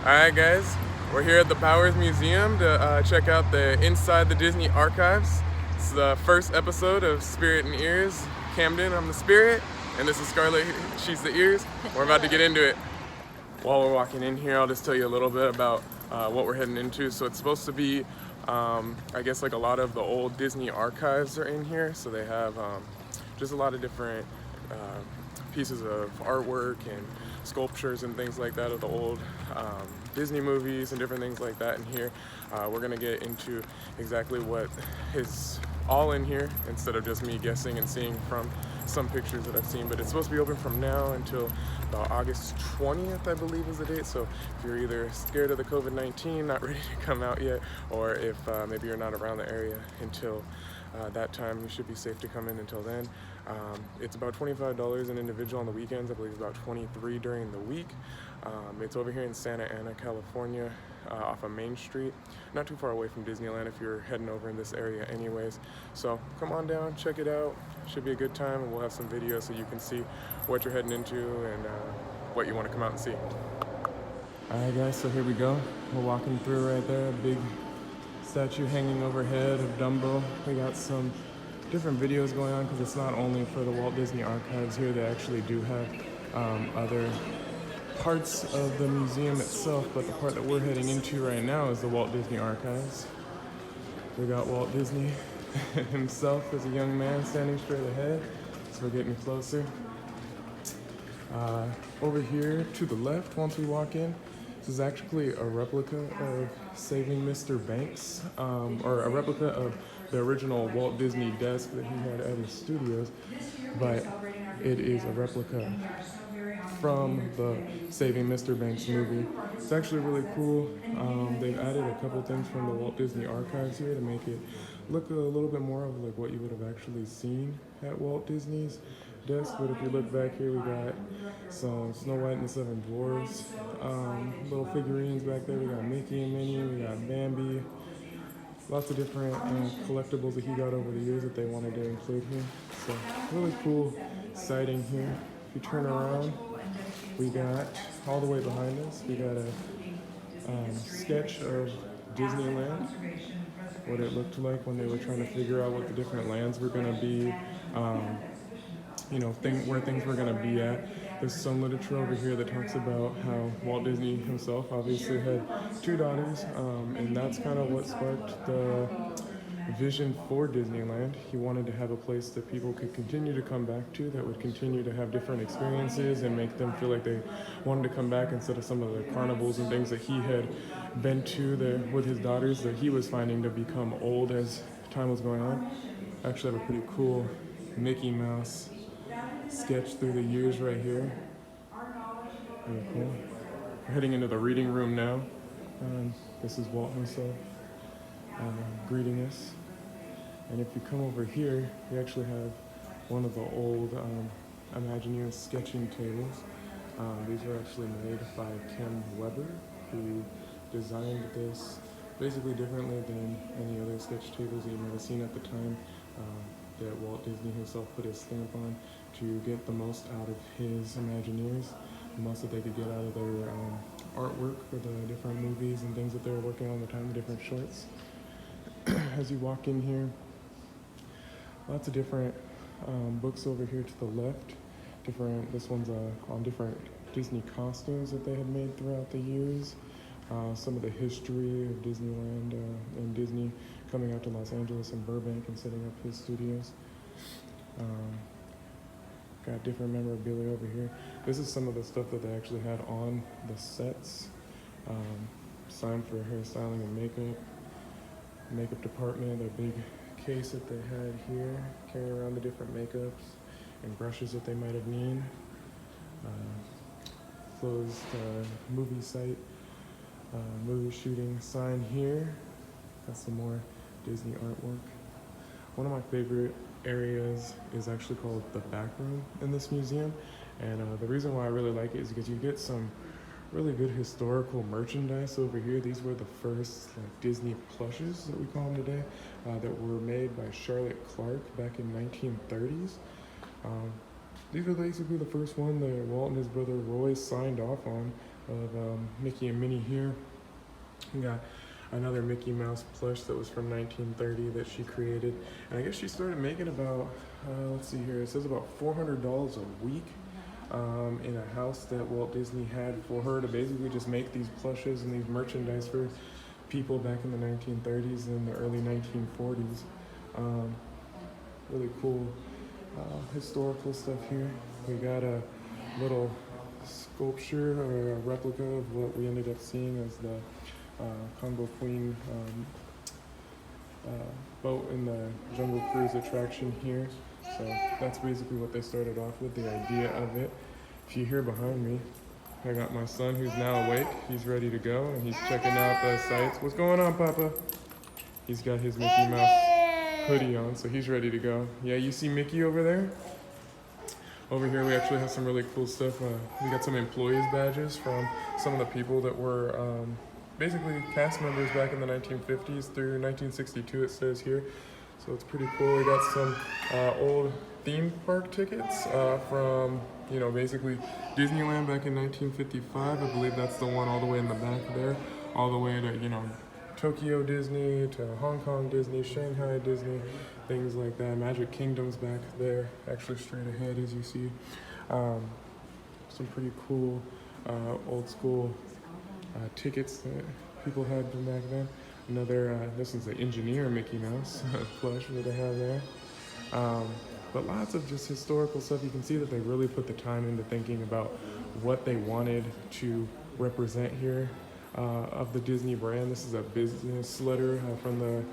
Alright guys, we're here at the Powers Museum to check out the Inside the Disney Archives. It's the first episode of Spirit and Ears. Camden, I'm the Spirit, and this is Scarlett, she's the Ears. We're about to get into it. While we're walking in here, I'll just tell you a little bit about what we're heading into. So it's supposed to be, I guess like a lot of the old Disney archives are in here. So they have just a lot of different pieces of artwork and sculptures and things like that of the old Disney movies and different things like that in here. We're gonna get into exactly what is all in here instead of just me guessing and seeing from some pictures that I've seen, but it's supposed to be open from now until about August 20th, I believe is the date. So if you're either scared of the COVID-19, not ready to come out yet, or if maybe you're not around the area until that time, you should be safe to come in until then. It's about $25 an individual on the weekends. I believe it's about $23 during the week. It's over here in Santa Ana, California, off of Main Street. Not too far away from Disneyland if you're heading over in this area anyways. So come on down, check it out. Should be a good time, and we'll have some videos so you can see what you're heading into and what you want to come out and see. Alright guys, so here we go. We're walking through right there, a big statue hanging overhead of Dumbo. We got some different videos going on because it's not only for the Walt Disney Archives here, they actually do have other parts of the museum itself, but the part that we're heading into right now is the Walt Disney Archives. We got Walt Disney himself as a young man standing straight ahead, so we're getting closer. Over here to the left, once we walk in, this is actually a replica of Saving Mr. Banks, or a replica of the original Walt Disney desk that he had at his studios, but it is a replica from the Saving Mr. Banks movie. It's actually really cool. They've added a couple things from the Walt Disney Archives here to make it look a little bit more of like what you would have actually seen at Walt Disney's desk. But if you look back here, we got some Snow White and the Seven Dwarfs, little figurines back there. We got Mickey and Minnie, we got Bambi. Lots of different collectibles that he got over the years that they wanted to include here. So really cool sighting here. If you turn around, we got all the way behind us, we got a sketch of Disneyland, what it looked like when they were trying to figure out what the different lands were going to be, where things were going to be at. There's some literature over here that talks about how Walt Disney himself obviously had two daughters, and that's kind of what sparked the vision for Disneyland. He wanted to have a place that people could continue to come back to, that would continue to have different experiences and make them feel like they wanted to come back instead of some of the carnivals and things that he had been to there with his daughters that he was finding to become old as time was going on. I actually have a pretty cool Mickey Mouse sketch through the years right here. Very cool. We're heading into the reading room now. This is Walt himself greeting us. And if you come over here, we actually have one of the old Imagineers sketching tables. These were actually made by Ken Weber, who designed this basically differently than any other sketch tables that you might have seen at the time, that Walt Disney himself put his stamp on to get the most out of his Imagineers, the most that they could get out of their artwork for the different movies and things that they were working on at the time, the different shorts. As you walk in here, lots of different books over here to the left. This one's on different Disney costumes that they had made throughout the years. Some of the history of Disneyland and Disney coming out to Los Angeles and Burbank and setting up his studios. Got different memorabilia over here. This is some of the stuff that they actually had on the sets. Sign for hairstyling and makeup department, a big case that they had here, carrying around the different makeups and brushes that they might have needed. Closed movie site, movie shooting sign here. Got some more Disney artwork. One of my favorite areas is actually called the back room in this museum, and the reason why I really like it is because you get some really good historical merchandise over here. These were the first Disney plushes that we call them today, that were made by Charlotte Clark back in 1930s. These were basically the first one that Walt and his brother Roy signed off on of Mickey and Minnie here. We got another Mickey Mouse plush that was from 1930 that she created. And I guess she started making about, let's see here, it says about $400 a week in a house that Walt Disney had for her to basically just make these plushes and these merchandise for people back in the 1930s and the early 1940s. Really cool historical stuff here. We got a little sculpture or a replica of what we ended up seeing as the Congo Queen boat in the Jungle Cruise attraction here. So that's basically what they started off with, the idea of it. If you hear behind me, I got my son who's now awake. He's ready to go and he's checking out the sights. What's going on, Papa? He's got his Mickey Mouse hoodie on, so he's ready to go. Yeah, you see Mickey over there? Over here we actually have some really cool stuff. We got some employees badges from some of the people that were basically cast members back in the 1950s through 1962, it says here. So it's pretty cool. We got some old theme park tickets from, basically Disneyland back in 1955. I believe that's the one all the way in the back there, all the way to, Tokyo Disney, to Hong Kong Disney, Shanghai Disney, things like that. Magic Kingdom's back there, actually straight ahead as you see. Some pretty cool old school tickets that people had from back then. Another, this is the Engineer Mickey Mouse plush that they have there. But lots of just historical stuff. You can see that they really put the time into thinking about what they wanted to represent here of the Disney brand. This is a business letter from the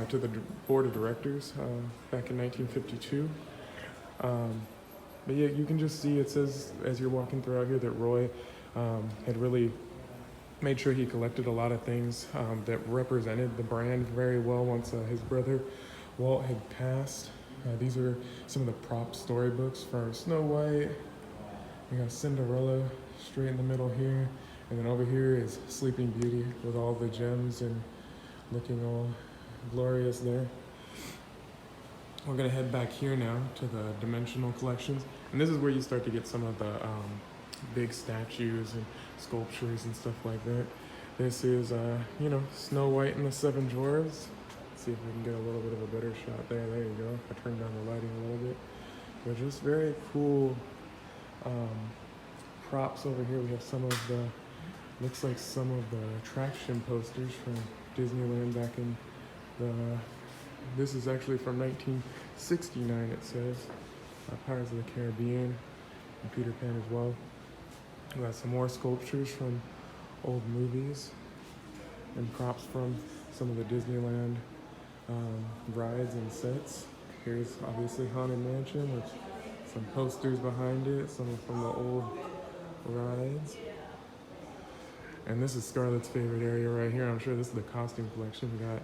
to the board of directors back in 1952. But yeah, you can just see it says as you're walking throughout here that Roy had really made sure he collected a lot of things that represented the brand very well once his brother Walt had passed. These are some of the prop storybooks for Snow White. We got Cinderella straight in the middle here. And then over here is Sleeping Beauty with all the gems and looking all glorious there. We're gonna head back here now to the Dimensional collections. And this is where you start to get some of the big statues and sculptures and stuff like that. This is, Snow White and the Seven Dwarfs. Let's see if we can get a little bit of a better shot there. There you go. I turned down the lighting a little bit. But just very cool props over here. We have some of the, looks like some of the attraction posters from Disneyland back in the, this is actually from 1969 it says. Pirates of the Caribbean and Peter Pan as well. We got some more sculptures from old movies and props from some of the Disneyland rides and sets. Here's obviously Haunted Mansion, which some posters behind it, some from the old rides. And this is Scarlett's favorite area right here. I'm sure this is the costume collection. We got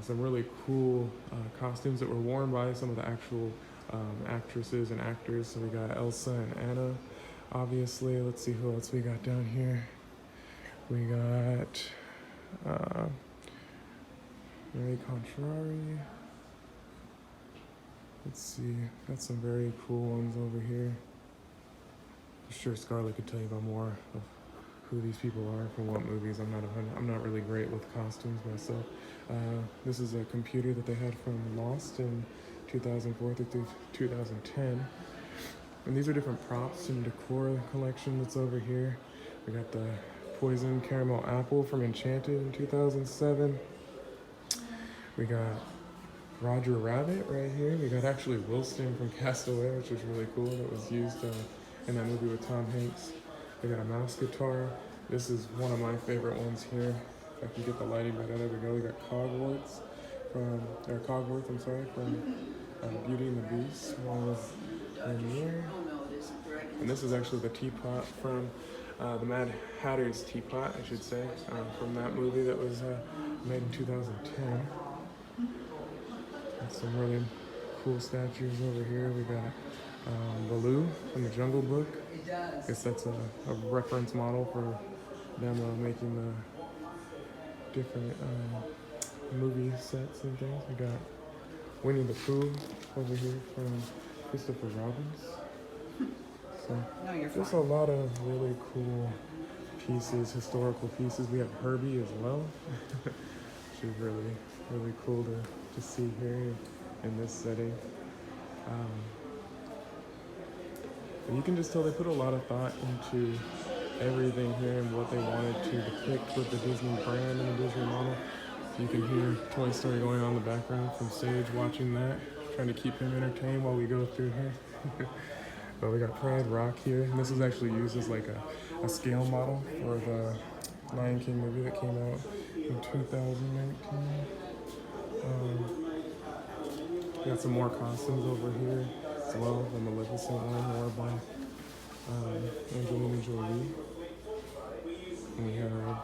some really cool costumes that were worn by some of the actual actresses and actors. So we got Elsa and Anna, obviously. Let's see who else we got down here. We got Mary Contrari. Let's see, got some very cool ones over here. I'm sure Scarlett could tell you about more of who these people are from what movies. I'm not really great with costumes myself. This is a computer that they had from Lost in 2004 through 2010. And these are different props and decor collection that's over here. We got the Poison Caramel Apple from Enchanted in 2007. We got Roger Rabbit right here. We got actually Wilson from Castaway, which was really cool. That was used in that movie with Tom Hanks. We got a mouse guitar. This is one of my favorite ones here. If I can get the lighting better, there we go. We got Cogwarts from Beauty and the Beast. One was Rainier. And this is actually the teapot from the Mad Hatter's teapot, I should say, from that movie that was made in 2010. Got some really cool statues over here. We got Baloo from the Jungle Book. I guess that's a reference model for them making the different movie sets and things. We got Winnie the Pooh over here from Christopher Robbins. So there's a lot of really cool pieces, historical pieces. We have Herbie as well, which is really cool to see here in this setting. But you can just tell they put a lot of thought into everything here and what they wanted to depict with the Disney brand and the Disney model. You can hear Toy Story going on in the background from Sage watching that, trying to keep him entertained while we go through here. But we got Pride Rock here, and this is actually used as like a scale model for the Lion King movie that came out in 2019. We got some more costumes over here as well, the Maleficent one, more by Angelina Jolie. And we have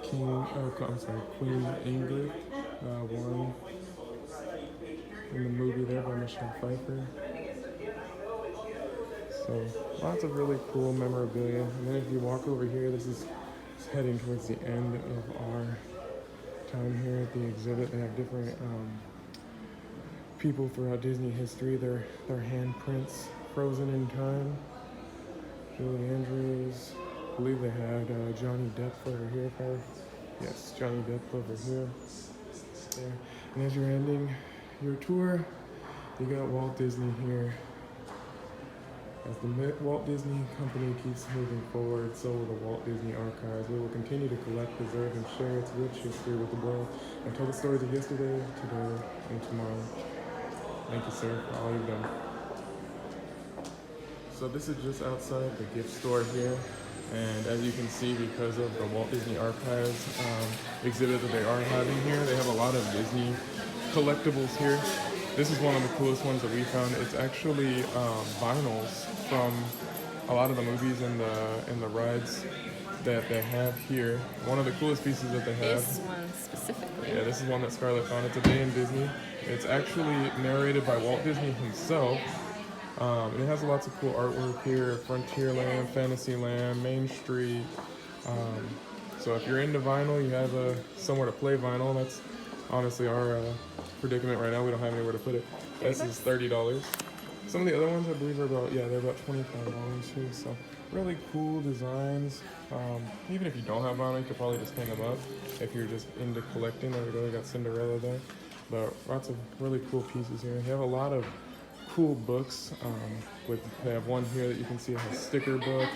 Queen Ingrid, one in the movie there by Michelle Pfeiffer. So lots of really cool memorabilia. And then if you walk over here, this is heading towards the end of our time here at the exhibit. They have different people throughout Disney history, their handprints frozen in time. Julie Andrews, I believe they had Johnny Depp over here. Yes, Johnny Depp over here. There. And as you're ending your tour, you got Walt Disney here. As the Walt Disney Company keeps moving forward, so will the Walt Disney Archives. We will continue to collect, preserve, and share its rich history with the world and tell the stories of yesterday, today, and tomorrow. Thank you, sir, for all you've done. So this is just outside the gift store here. And as you can see, because of the Walt Disney Archives exhibit that they are having here, they have a lot of Disney collectibles here. This is one of the coolest ones that we found. It's actually vinyls from a lot of the movies and the rides that they have here. One of the coolest pieces that they have. This one specifically. Yeah, this is one that Scarlett found. It's A Day in Disney. It's actually narrated by Walt Disney himself. And it has lots of cool artwork here. Frontierland, Fantasyland, Main Street. So if you're into vinyl, you have somewhere to play vinyl. That's honestly our predicament right now. We don't have anywhere to put it. This is $30. Some of the other ones I believe are they're about $25 here. So really cool designs. Even if you don't have vinyl, you could probably just hang them up if you're just into collecting. There we go, we got Cinderella there. But lots of really cool pieces here. They have a lot of cool books. They have one here that you can see has a sticker book.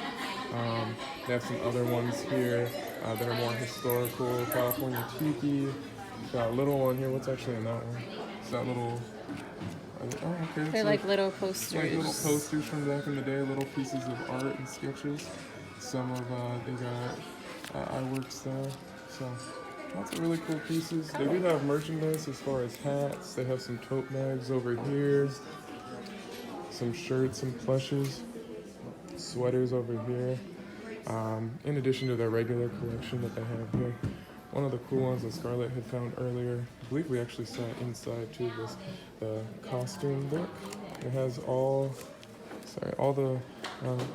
They have some other ones here that are more historical. California Tiki. Got a little one here. What's actually in that one? It's that little. Oh, okay. They're like little posters. Like little posters from back in the day. Little pieces of art and sketches. Some of they got iWorks there. So lots of really cool pieces. They do have merchandise as far as hats. They have some tote bags over here. Some shirts and plushes. Sweaters over here. In addition to their regular collection that they have here. One of the cool ones that Scarlett had found earlier, I believe we actually saw inside too, was the costume book. It has all the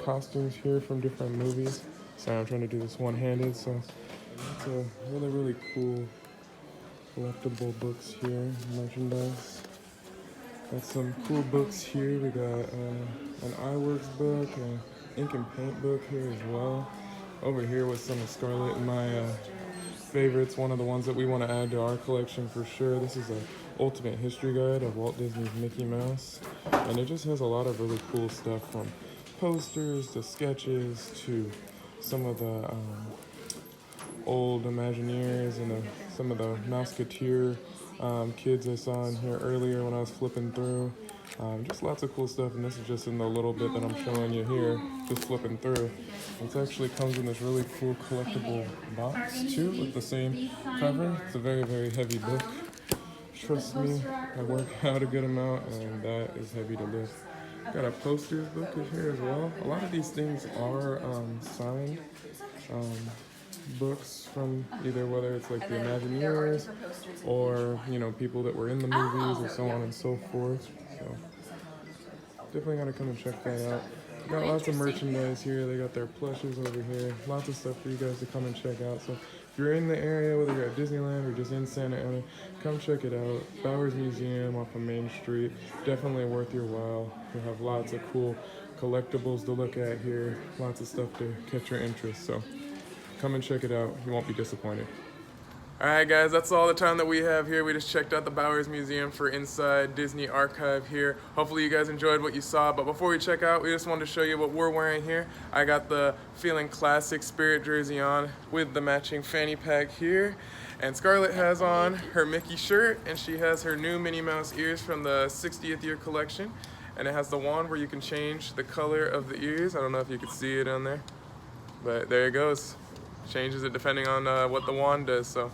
costumes here from different movies. Sorry, I'm trying to do this one-handed, so it's a really cool collectible books here, merchandise. Got some cool books here. We got an iWorks book, an ink and paint book here as well. Over here with some of Scarlett and my favorites, one of the ones that we want to add to our collection for sure. This is an ultimate history guide of Walt Disney's Mickey Mouse, and it just has a lot of really cool stuff from posters to sketches to some of the old Imagineers and some of the Mouseketeer kids I saw in here earlier when I was flipping through. Just lots of cool stuff, and this is just in the little bit that I'm showing you here, just flipping through. It actually comes in this really cool collectible box too, with the same cover. It's a very heavy book. Trust me, I work out a good amount, and that is heavy to lift. Got a posters book in here as well. A lot of these things are signed books from either whether it's like the Imagineers or people that were in the movies or so on and so forth. So definitely gotta come and check that out. Got lots of merchandise here. They got their plushes over here. Lots of stuff for you guys to come and check out. So if you're in the area, whether you're at Disneyland or just in Santa Ana, come check it out. Bowers Museum off of Main Street. Definitely worth your while. You'll have lots of cool collectibles to look at here, lots of stuff to catch your interest. So come and check it out. You won't be disappointed. All right, guys, that's all the time that we have here. We just checked out the Bowers Museum for Inside Disney Archive here. Hopefully you guys enjoyed what you saw, but before we check out, we just wanted to show you what we're wearing here. I got the Feeling Classic Spirit jersey on with the matching fanny pack here. And Scarlett has on her Mickey shirt, and she has her new Minnie Mouse ears from the 60th year collection. And it has the wand where you can change the color of the ears. I don't know if you can see it on there, but there it goes. Changes it depending on what the wand does. So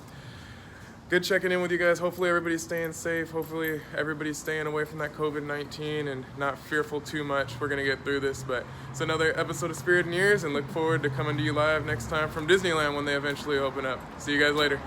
good checking in with you guys. Hopefully everybody's staying safe. Hopefully everybody's staying away from that COVID-19 and not fearful too much. We're gonna get through this, but it's another episode of Spirit in Ears, and look forward to coming to you live next time from Disneyland when they eventually open up. See you guys later.